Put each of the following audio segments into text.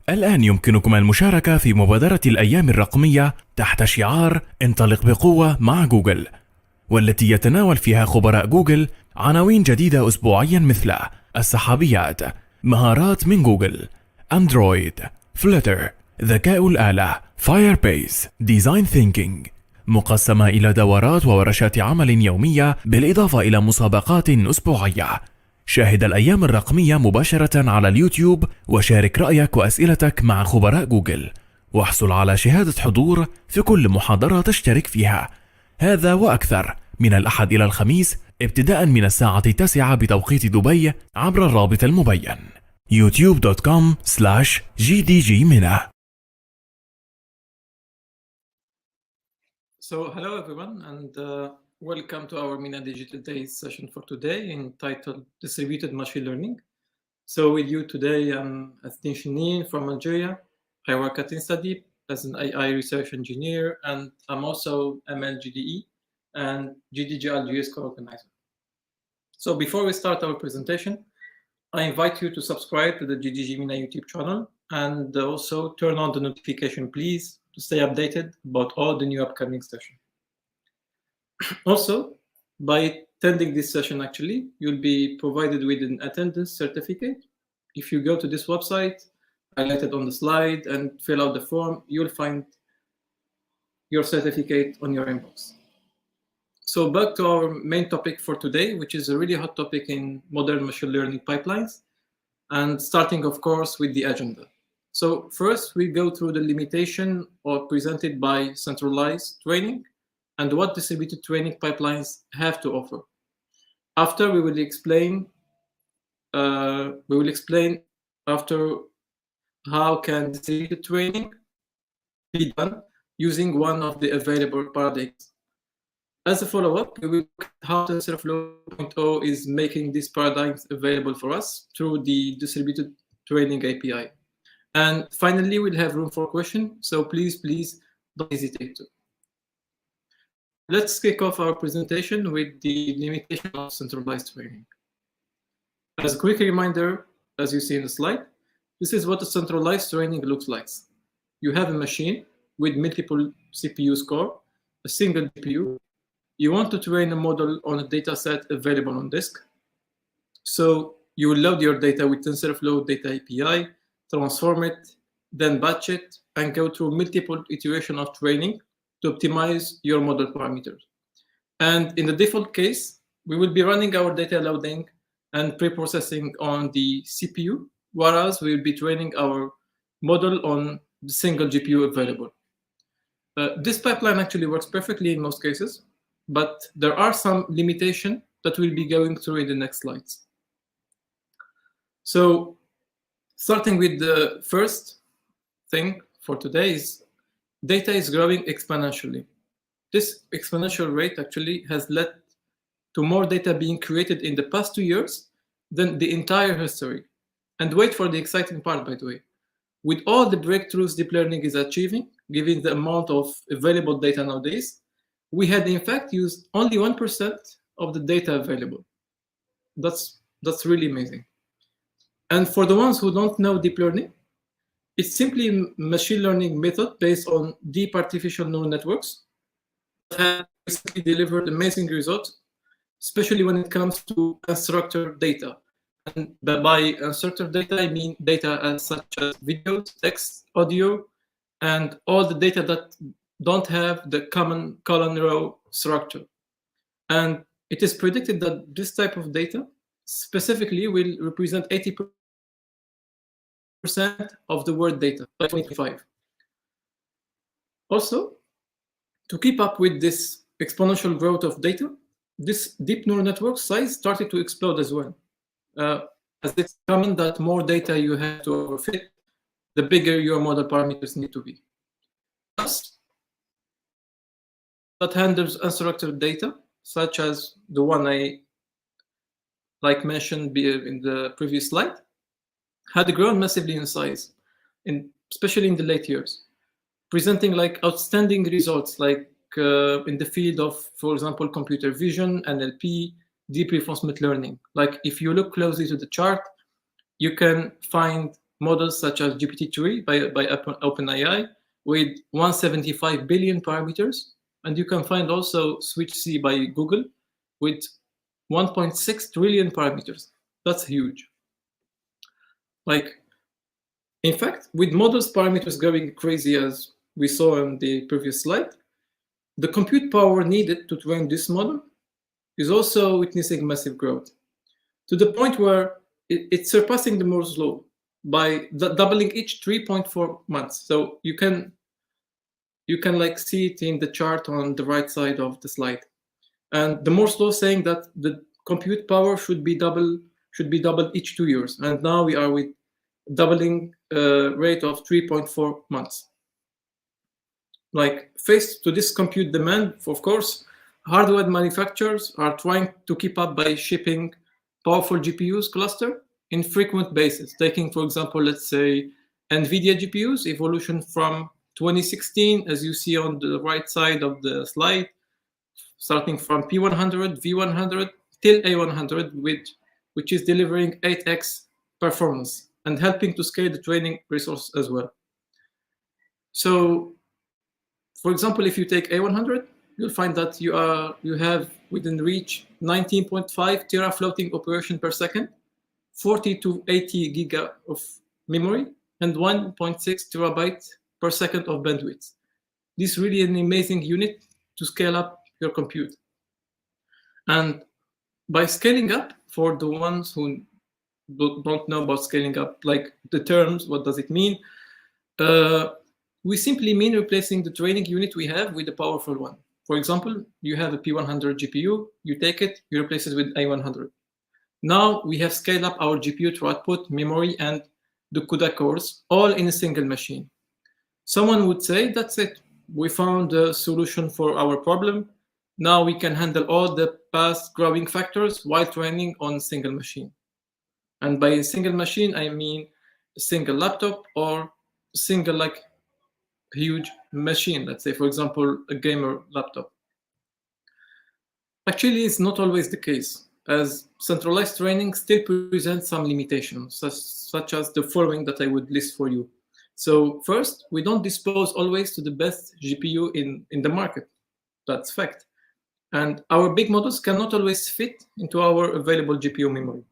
الآن يمكنكم المشاركة في مبادرة الأيام الرقمية تحت شعار انطلق بقوة مع جوجل، والتي يتناول فيها خبراء جوجل عناوين جديدة أسبوعيا مثل السحابيات، مهارات من جوجل، أندرويد، فلتر، ذكاء الآلة، فايربيس، ديزاين ثينكينج، مقسمة إلى دورات وورشات عمل يومية بالإضافة إلى مسابقات أسبوعية. شاهد الأيام الرقمية مباشرة على اليوتيوب وشارك رأيك وأسئلتك مع خبراء جوجل، واحصل على شهادة حضور في كل محاضرة تشترك فيها. هذا وأكثر من الأحد إلى الخميس ابتداء من الساعة 9 بتوقيت دبي عبر الرابط المبين youtube.com/gdgmena. So hello everyone, and welcome to our MENA Digital Days session for today entitled Distributed Machine Learning. So with you today, I'm Azzaddine Chenine from Algeria. I work at InstaDeep as an AI research engineer, and I'm also MLGDE and GDG Algiers co-organizer. So before we start our presentation, I invite you to subscribe to the GDG MENA YouTube channel and also turn on the notification, please, to stay updated about all the new upcoming sessions. Also, by attending this session, actually, you'll be provided with an attendance certificate. If you go to this website, highlighted on the slide, and fill out the form, you'll find your certificate on your inbox. So back to our main topic for today, which is a really hot topic in modern machine learning pipelines, and starting, of course, with the agenda. So first, we go through the limitation or presented by centralized training and what distributed training pipelines have to offer. After, we will explain after how can distributed training be done using one of the available paradigms. As a follow-up, we will look at how TensorFlow 2.0 is making these paradigms available for us through the distributed training API. And finally, we'll have room for questions, so please don't hesitate to. Let's kick off our presentation with the limitation of centralized training. As a quick reminder, as you see in the slide, this is what a centralized training looks like. You have a machine with multiple CPUs core, a single GPU. You want to train a model on a data set available on disk. So you will load your data with TensorFlow Data API, transform it, then batch it, and go through multiple iterations of training to optimize your model parameters. And in the default case, we will be running our data loading and pre-processing on the CPU, whereas we will be training our model on the single GPU available. This pipeline actually works perfectly in most cases, but there are some limitations that we'll be going through in the next slides. So starting with the first thing for today is data is growing exponentially. This exponential rate actually has led to more data being created in the past 2 years than the entire history. And wait for the exciting part, by the way. With all the breakthroughs deep learning is achieving, given the amount of available data nowadays, we had in fact used only 1% of the data available. That's really amazing. And for the ones who don't know deep learning, it's simply a machine learning method based on deep artificial neural networks that have recently delivered amazing results, especially when it comes to unstructured data. And by unstructured data, I mean data such as videos, text, audio, and all the data that don't have the common column row structure. And it is predicted that this type of data specifically will represent 80% of the world data by 2025. Also, to keep up with this exponential growth of data, this deep neural network size started to explode as well. As it's common that more data you have to overfit, the bigger your model parameters need to be. Plus, that handles unstructured data, such as the one I mentioned in the previous slide, had grown massively in size, especially in the late years, presenting outstanding results in the field of, for example, computer vision, NLP, deep reinforcement learning. If you look closely to the chart, you can find models such as GPT-3 by OpenAI with 175 billion parameters. And you can find also SwitchC by Google with 1.6 trillion parameters. That's huge. Like, in fact, with models parameters going crazy, as we saw in the previous slide, the compute power needed to train this model is also witnessing massive growth, to the point where it's surpassing the Moore's law by doubling each 3.4 months. So you can like see it in the chart on the right side of the slide. And the Moore's law saying that the compute power should be doubled each 2 years. And now we are with doubling rate of 3.4 months. Like, faced to this compute demand, of course, hardware manufacturers are trying to keep up by shipping powerful GPUs cluster in frequent basis, taking, for example, let's say NVIDIA GPUs evolution from 2016, as you see on the right side of the slide, starting from P100, V100 till A100, which is delivering 8x performance and helping to scale the training resource as well. So, for example, if you take A100, you'll find that you have within reach 19.5 terafloating operation per second, 40 to 80 giga of memory, and 1.6 terabytes per second of bandwidth. This is really an amazing unit to scale up your compute. And by scaling up, for the ones who don't know about scaling up, like the terms, what does it mean? We simply mean replacing the training unit we have with a powerful one. For example, you have a P100 GPU, you take it, you replace it with A100. Now we have scaled up our GPU to output, memory, and the CUDA cores, all in a single machine. Someone would say, that's it. We found a solution for our problem. Now we can handle all the past growing factors while training on a single machine. And by a single machine, I mean a single laptop or a single huge machine, let's say, for example, a gamer laptop. Actually, it's not always the case, as centralized training still presents some limitations, such as the following that I would list for you. So first, we don't dispose always to the best GPU in the market. That's fact. And our big models cannot always fit into our available GPU memory.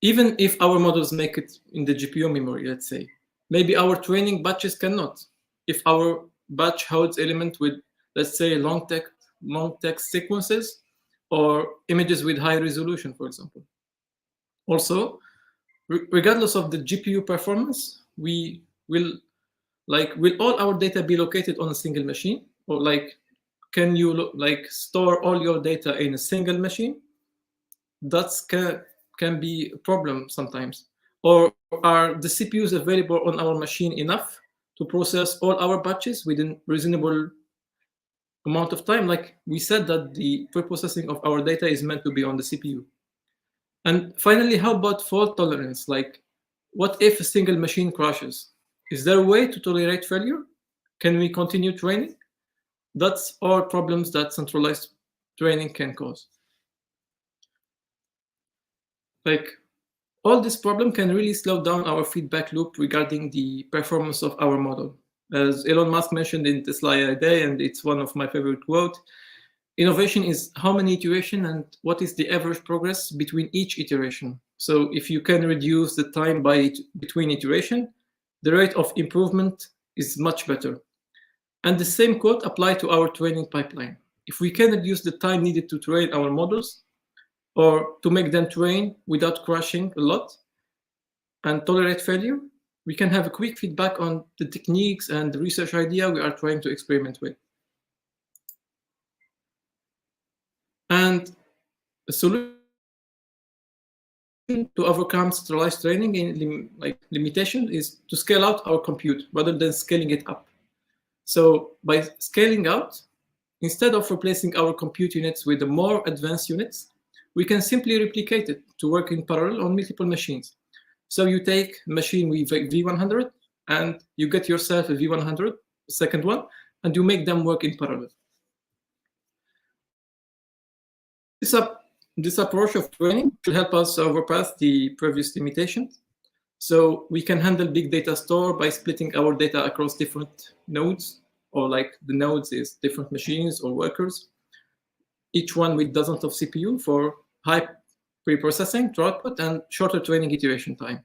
Even if our models make it in the GPU memory, let's say, maybe our training batches cannot. If our batch holds element with, let's say, long text sequences or images with high resolution, for example. Also, regardless of the GPU performance, will all our data be located on a single machine? Or can you store all your data in a single machine? That's can be a problem sometimes. Or are the CPUs available on our machine enough to process all our batches within reasonable amount of time? Like we said that the preprocessing of our data is meant to be on the CPU. And finally, how about fault tolerance? Like, what if a single machine crashes? Is there a way to tolerate failure? Can we continue training? That's all problems that centralized training can cause. All this problem can really slow down our feedback loop regarding the performance of our model. As Elon Musk mentioned in the slide today, and it's one of my favorite quotes, innovation is how many iterations and what is the average progress between each iteration. So if you can reduce the time between iteration, the rate of improvement is much better. And the same quote applies to our training pipeline. If we can reduce the time needed to train our models, or to make them train without crashing a lot and tolerate failure, we can have a quick feedback on the techniques and the research idea we are trying to experiment with. And a solution to overcome centralized training in limitation is to scale out our compute rather than scaling it up. So by scaling out, instead of replacing our compute units with the more advanced units, we can simply replicate it to work in parallel on multiple machines. So you take a machine with V100 and you get yourself a V100, a second one, and you make them work in parallel. This approach of training should help us overpass the previous limitations. So we can handle big data store by splitting our data across different nodes, or like the nodes is different machines or workers, each one with dozens of CPU for high preprocessing throughput and shorter training iteration time.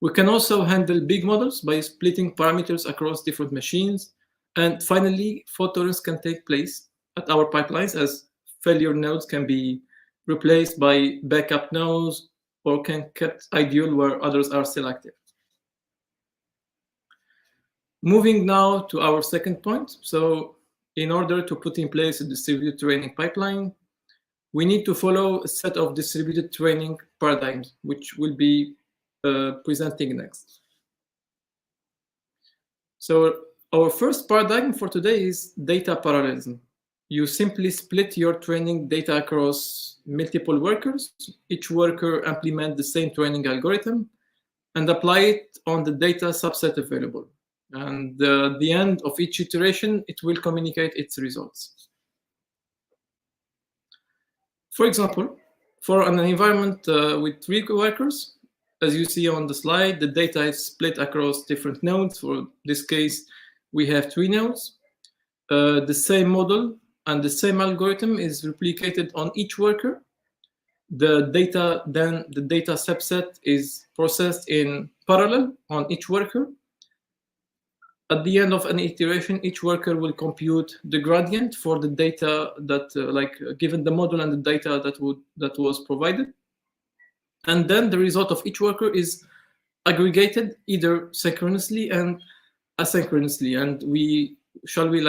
We can also handle big models by splitting parameters across different machines. And finally, fault tolerance can take place at our pipelines, as failure nodes can be replaced by backup nodes or can cut ideal where others are still active. Moving now to our second point. So in order to put in place a distributed training pipeline, we need to follow a set of distributed training paradigms, which will be presenting next. So our first paradigm for today is data parallelism. You simply split your training data across multiple workers. Each worker implements the same training algorithm and apply it on the data subset available. And at the end of each iteration, it will communicate its results. For example, for an environment with 3 workers, as you see on the slide, the data is split across different nodes. For this case, we have 3 nodes. The same model and the same algorithm is replicated on each worker. The data subset is processed in parallel on each worker. At the end of an iteration, each worker will compute the gradient for the data that, given the model and the data that was provided. And then the result of each worker is aggregated either synchronously and asynchronously. And shall we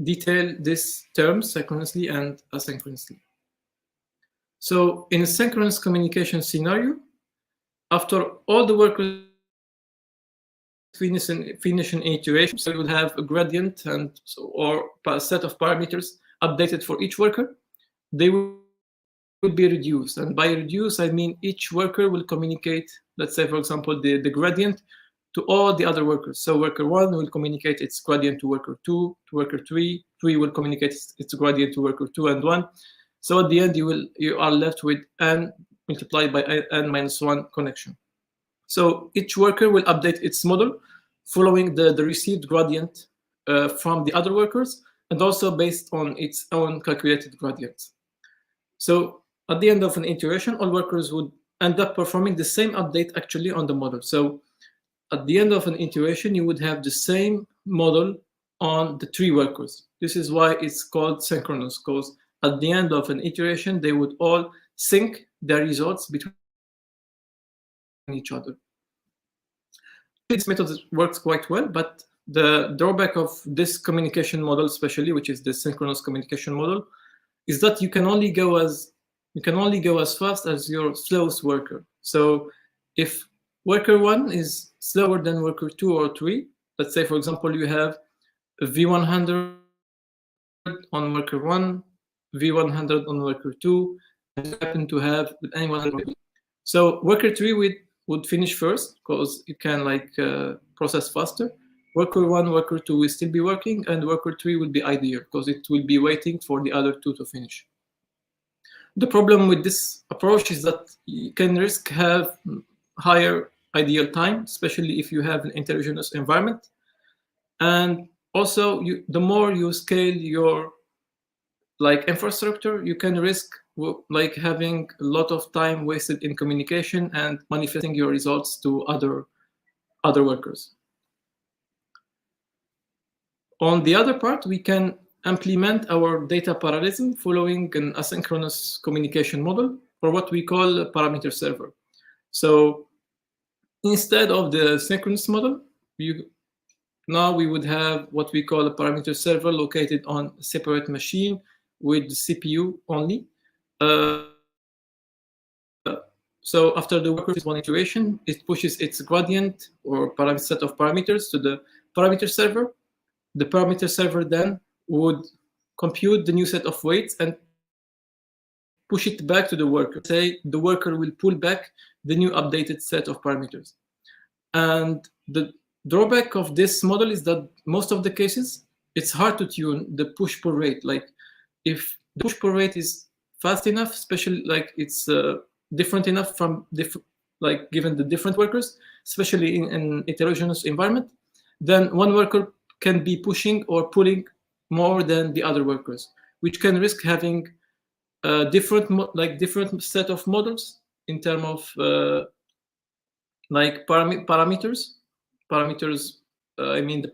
detail this term synchronously and asynchronously. So in a synchronous communication scenario, after all the workers finish an iteration, so we would have a gradient or a set of parameters updated for each worker. They will be reduced, and by reduce I mean each worker will communicate, let's say for example the gradient to all the other workers. So worker 1 will communicate its gradient to worker 2, to worker 3 will communicate its gradient to worker 2 and 1. So at the end you are left with n multiplied by n minus 1 connection. So each worker will update its model following the received gradient from the other workers, and also based on its own calculated gradient. So at the end of an iteration, all workers would end up performing the same update actually on the model. So at the end of an iteration, you would have the same model on the 3 workers. This is why it's called synchronous, because at the end of an iteration, they would all sync their results between each other. This method works quite well, but the drawback of this communication model, especially, which is the synchronous communication model, is that you can only go as fast as your slowest worker. So if worker 1 is slower than worker 2 or 3, let's say for example you have a V100 on worker 1, V100 on worker 2, and you happen to have N100. So worker 3 would finish first because it can process faster. Worker 1, worker 2 will still be working, and worker 3 will be idle because it will be waiting for the other 2 to finish. The problem with this approach is that you can risk have higher ideal time, especially if you have an heterogeneous environment. And also, the more you scale your infrastructure, you can risk having a lot of time wasted in communication and manifesting your results to other workers. On the other part, we can implement our data parallelism following an asynchronous communication model, or what we call a parameter server. So instead of the synchronous model, now we would have what we call a parameter server located on a separate machine with the CPU only. So after the worker's 1 iteration, it pushes its gradient or set of parameters to the parameter server. The parameter server then would compute the new set of weights and push it back to the worker. Say the worker will pull back the new updated set of parameters. And the drawback of this model is that most of the cases, it's hard to tune the push-pull rate. If the push-pull rate is fast enough, especially it's different enough from like given the different workers, especially in an heterogeneous environment, then one worker can be pushing or pulling more than the other workers, which can risk having different set of models in terms of like parameters. I mean the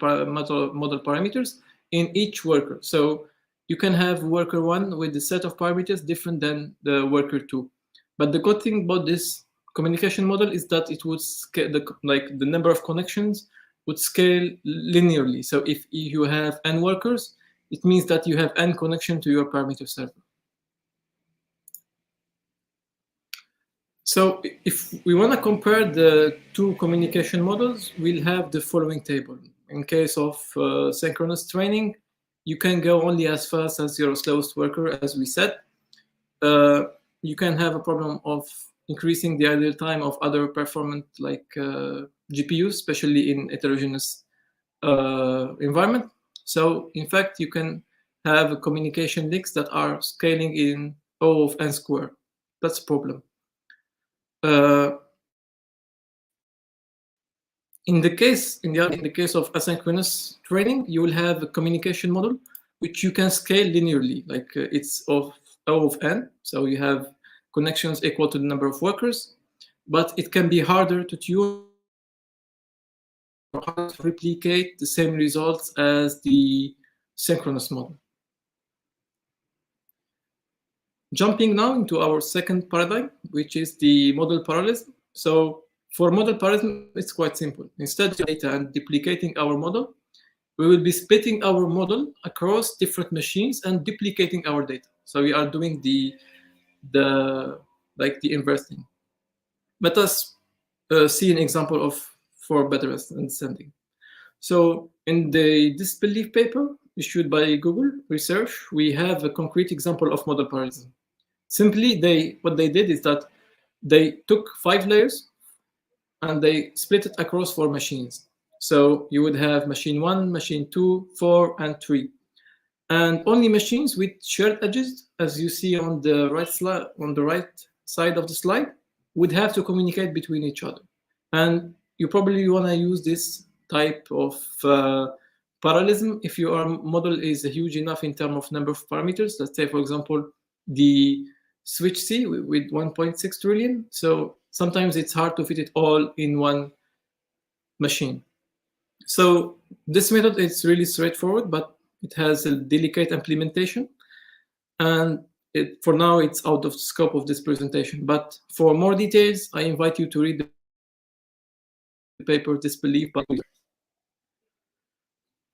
model parameters in each worker. So you can have worker 1 with the set of parameters different than the worker 2. But the good thing about this communication model is that it would scale the number of connections would scale linearly. So if you have n workers, it means that you have n connection to your parameter server. So if we want to compare the two communication models, we'll have the following table. In case of synchronous training, you can go only as fast as your slowest worker, as we said. You can have a problem of increasing the idle time of other performant like GPUs, especially in heterogeneous environment. So in fact, you can have communication links that are scaling in O of n squared. That's a problem. In the case of asynchronous training, you will have a communication model which you can scale linearly, like it's of O of n. So you have connections equal to the number of workers, but it can be harder to tune or harder to replicate the same results as the synchronous model. Jumping now into our second paradigm, which is the model parallelism. So for model parallelism, it's quite simple. Instead of data and duplicating our model, we will be splitting our model across different machines and duplicating our data. So we are doing the inverse thing. Let us see an example for better understanding. So in the disbelief paper issued by Google Research, we have a concrete example of model parallelism. Simply, what they did is that they took 5 layers and they split it across 4 machines. So you would have machine 1, machine 2, 4, and 3. And only machines with shared edges, as you see on the right side of the slide, would have to communicate between each other. And you probably want to use this type of parallelism if your model is huge enough in terms of number of parameters. Let's say, for example, the switch C with 1.6 trillion. So sometimes it's hard to fit it all in one machine. So this method is really straightforward, but it has a delicate implementation. And for now, it's out of the scope of this presentation. But for more details, I invite you to read the paper Disbelief.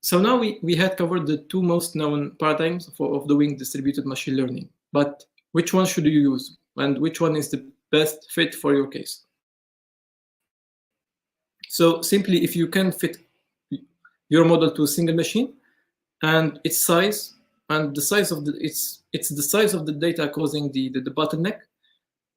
So now we had covered the 2 most known paradigms of doing distributed machine learning. But which one should you use? And which one is the best fit for your case? So simply, if you can fit your model to a single machine and its size and the size of it's the size of the data causing the bottleneck,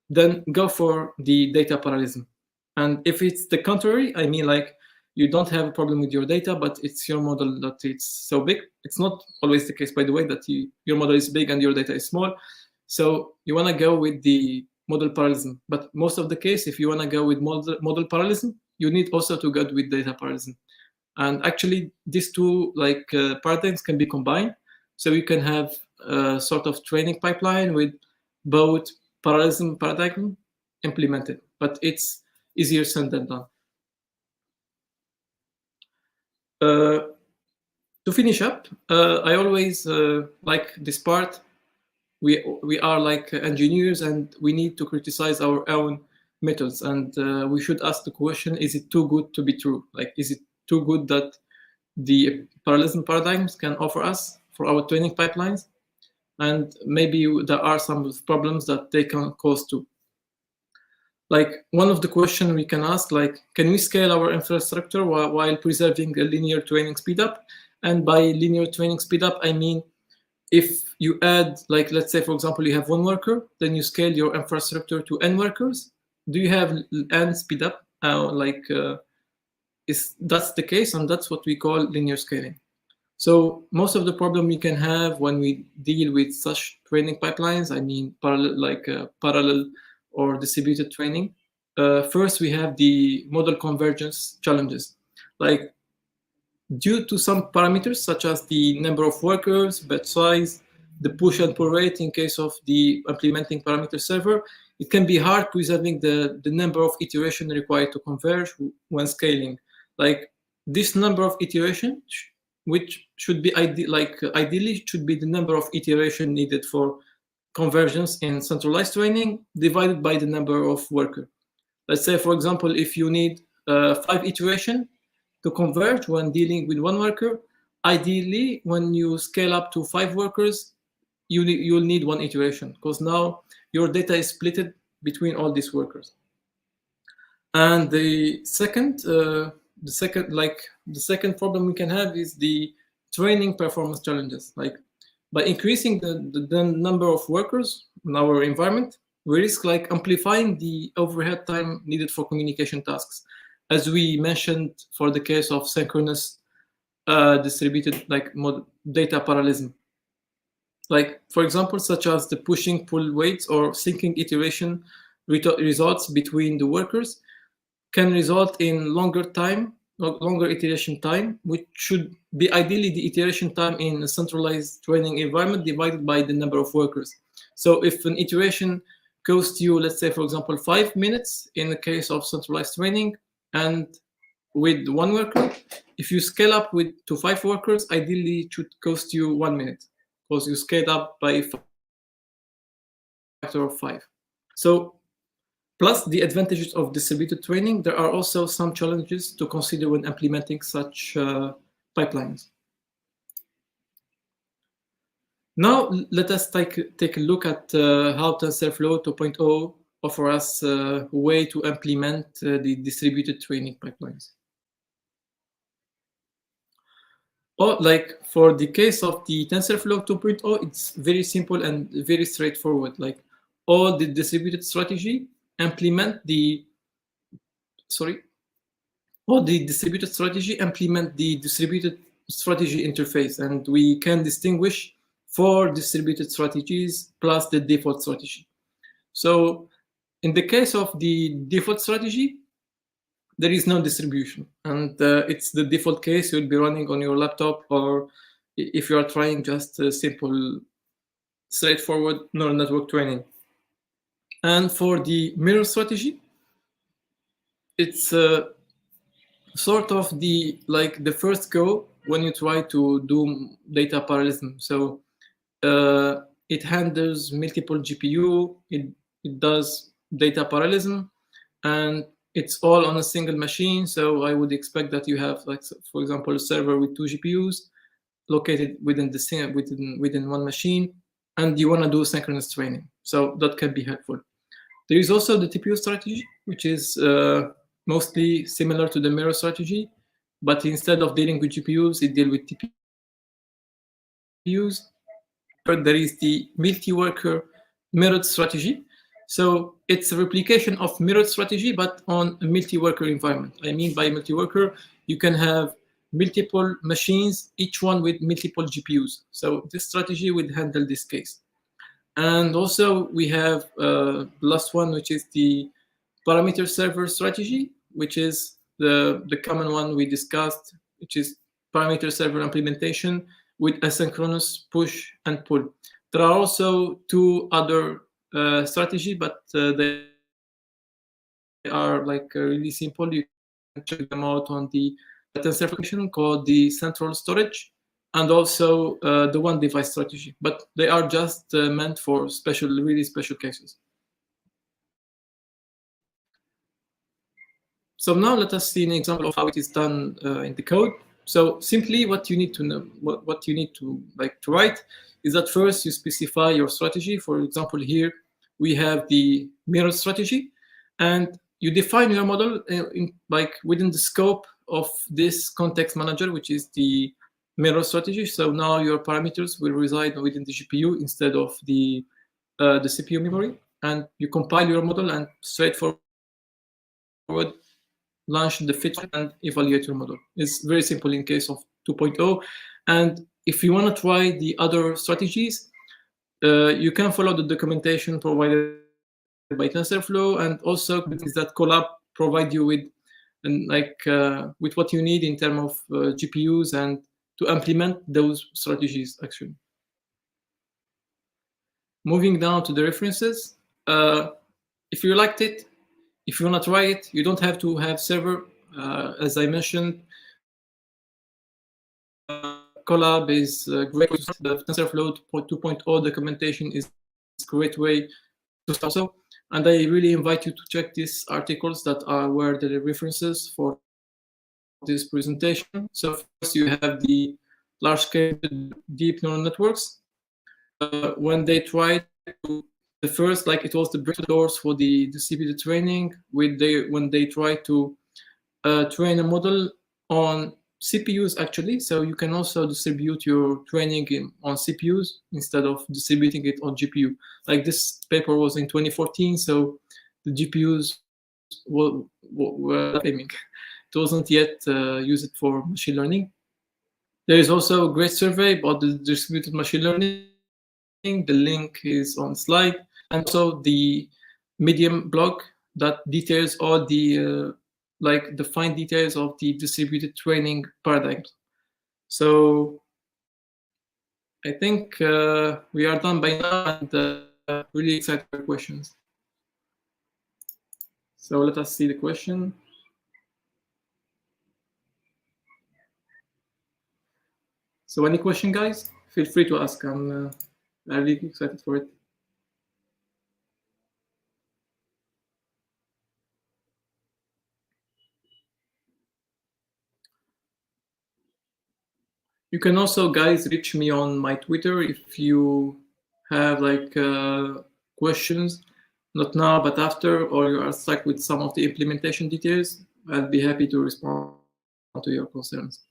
then go for the data parallelism. And if it's the contrary, I mean, like, you don't have a problem with your data, but it's your model that it's so big. It's not always the case, by the way, that your model is big and your data is small. So you want to go with the model parallelism. But most of the case, if you want to go with model parallelism, you need also to go with data parallelism. And actually, these two paradigms can be combined. So you can have a sort of training pipeline with both parallelism paradigm implemented. But it's easier said than done. To finish up, I always like this part. We are like engineers, and we need to criticize our own methods, and we should ask the question: is it too good to be true? Like, is it too good that the parallelism paradigms can offer us for our training pipelines? And maybe there are some problems that they can cause too. Like, one of the questions we can ask, like, can we scale our infrastructure while preserving a linear training speedup? And by linear training speedup, I mean, if you add, like, let's say, for example, you have 1 worker, then you scale your infrastructure to n workers. Do you have n speedup? That's the case, and that's what we call linear scaling. So most of the problem we can have when we deal with such training pipelines, I mean, parallel or distributed training. First, we have the model convergence challenges. Like, due to some parameters such as the number of workers, batch size, the push and pull rate in case of the implementing parameter server, it can be hard preserving the number of iterations required to converge when scaling. Like, this number of iterations, which should be ideally should be the number of iterations needed for convergence in centralized training divided by the number of workers. Let's say, for example, if you need 5 iterations to converge when dealing with one worker, ideally, when you scale up to 5 workers, you'll need 1 iteration, because now your data is split between all these workers. And the second problem we can have is the training performance challenges. Like, by increasing the number of workers in our environment, we risk like amplifying the overhead time needed for communication tasks, as we mentioned for the case of synchronous distributed like data parallelism. Like, for example, such as the pushing pull weights or syncing iteration results between the workers can result in longer iteration time, which should be ideally the iteration time in a centralized training environment divided by the number of workers. So if an iteration costs you, let's say, for example, 5 minutes in the case of centralized training, and with 1 worker, if you scale up to 5 workers, ideally it should cost you 1 minute, because you scaled up by a factor of 5. So, plus the advantages of distributed training, there are also some challenges to consider when implementing such pipelines. Now, let us take a look at how TensorFlow 2.0 offers us a way to implement the distributed training pipelines. Like, for the case of the TensorFlow 2.0, it's very simple and very straightforward. Like, all the distributed strategy implement the distributed strategy interface, and we can distinguish 4 distributed strategies plus the default strategy. So in the case of the default strategy, there is no distribution, and it's the default case you'll be running on your laptop, or if you are trying just a simple, straightforward neural network training. And for the mirror strategy, it's sort of the first go when you try to do data parallelism. So it handles multiple GPU, it does data parallelism, and it's all on a single machine. So I would expect that you have, like, for example, a server with 2 GPUs located within one machine, and you want to do synchronous training. So that can be helpful. There is also the TPU strategy, which is mostly similar to the mirror strategy, but instead of dealing with GPUs, it deals with TPUs. There is the multi-worker mirrored strategy. So it's a replication of mirrored strategy, but on a multi-worker environment. I mean by multi-worker, you can have multiple machines, each one with multiple GPUs. So this strategy would handle this case. And also we have the last one, which is the parameter server strategy, which is the common one we discussed, which is parameter server implementation with asynchronous push and pull. There are also 2 other strategies, but they are like really simple. You can check them out on the TensorFlow application called the central storage, and also the one device strategy, but they are just meant for really special cases. So now let us see an example of how it is done in the code. So simply what you need to know, what you need to write is that first you specify your strategy. For example, here we have the mirror strategy, and you define your model within the scope of this context manager, which is the mirror strategy. So now your parameters will reside within the GPU instead of the CPU memory, and you compile your model and straightforward launch the feature and evaluate your model. It's very simple in case of 2.0. And if you want to try the other strategies, you can follow the documentation provided by TensorFlow, and also is that Colab provide you with with what you need in terms of GPUs and to implement those strategies actually. Moving down to the references, if you liked it, if you want to try it, you don't have to have server. As I mentioned, Colab is great. The TensorFlow 2.0 documentation is a great way to start. So, and I really invite you to check these articles that were the references for this presentation. So first you have the large-scale deep neural networks. When they tried to, the first, like it was the doors for the distributed training, when they tried to train a model on CPUs actually. So you can also distribute your training on CPUs instead of distributing it on GPU. Like this paper was in 2014, so the GPUs were aiming. It wasn't yet used for machine learning. There is also a great survey about the distributed machine learning. The link is on the slide, and also the Medium blog that details all the like the fine details of the distributed training paradigms. So I think we are done by now, and really excited for questions. So let us see the question. So any question, guys? Feel free to ask. I'm really excited for it. You can also, guys, reach me on my Twitter if you have like questions, not now, but after, or you are stuck with some of the implementation details. I'll be happy to respond to your concerns.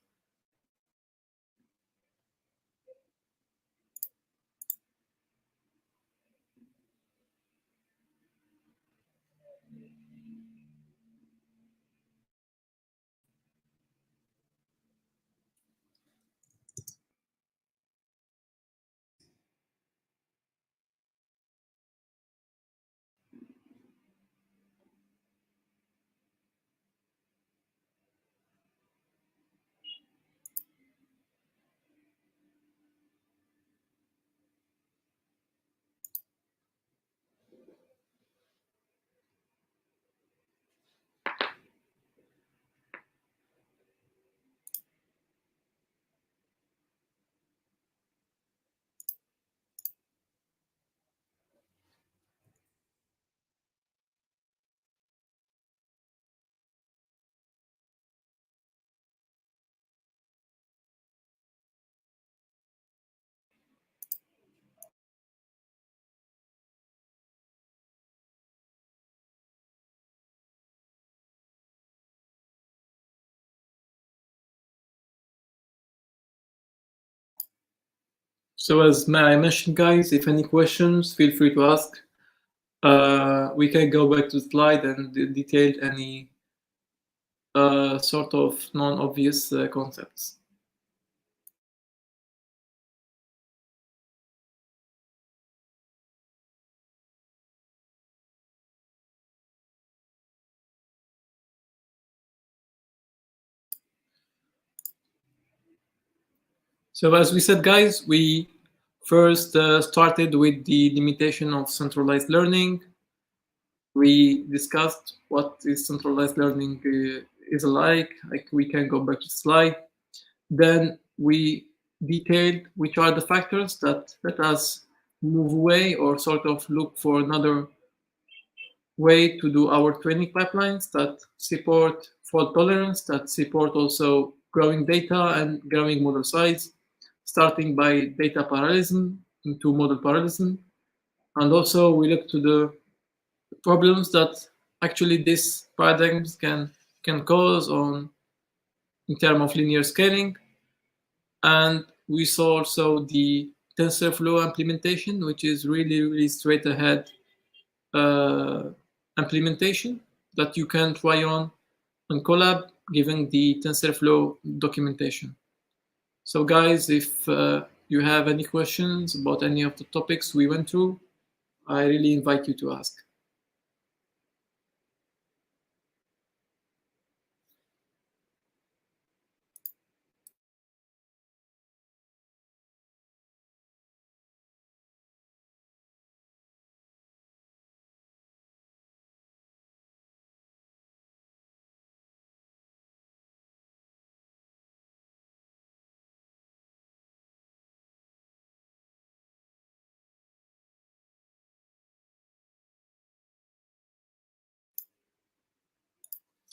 So as I mentioned, guys, if any questions, feel free to ask. We can go back to the slide and detail any sort of non-obvious concepts. So as we said, guys, we first started with the limitation of centralized learning. We discussed what is centralized learning is like we can go back to the slide. Then we detailed which are the factors that let us move away or sort of look for another way to do our training pipelines that support fault tolerance, that support also growing data and growing model size, starting by data parallelism into model parallelism. And also we look to the problems that actually these paradigms can cause in terms of linear scaling. And we saw also the TensorFlow implementation, which is really straight ahead implementation that you can try on Colab given the TensorFlow documentation. So guys, if you have any questions about any of the topics we went through, I really invite you to ask.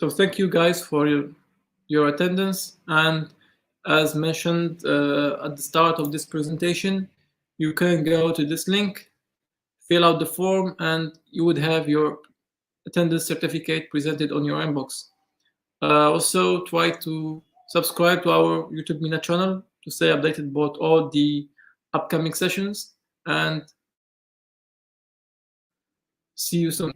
So thank you guys for your attendance. And as mentioned at the start of this presentation, you can go to this link, fill out the form, and you would have your attendance certificate presented on your inbox. Also, try to subscribe to our YouTube MENA channel to stay updated about all the upcoming sessions, and see you soon.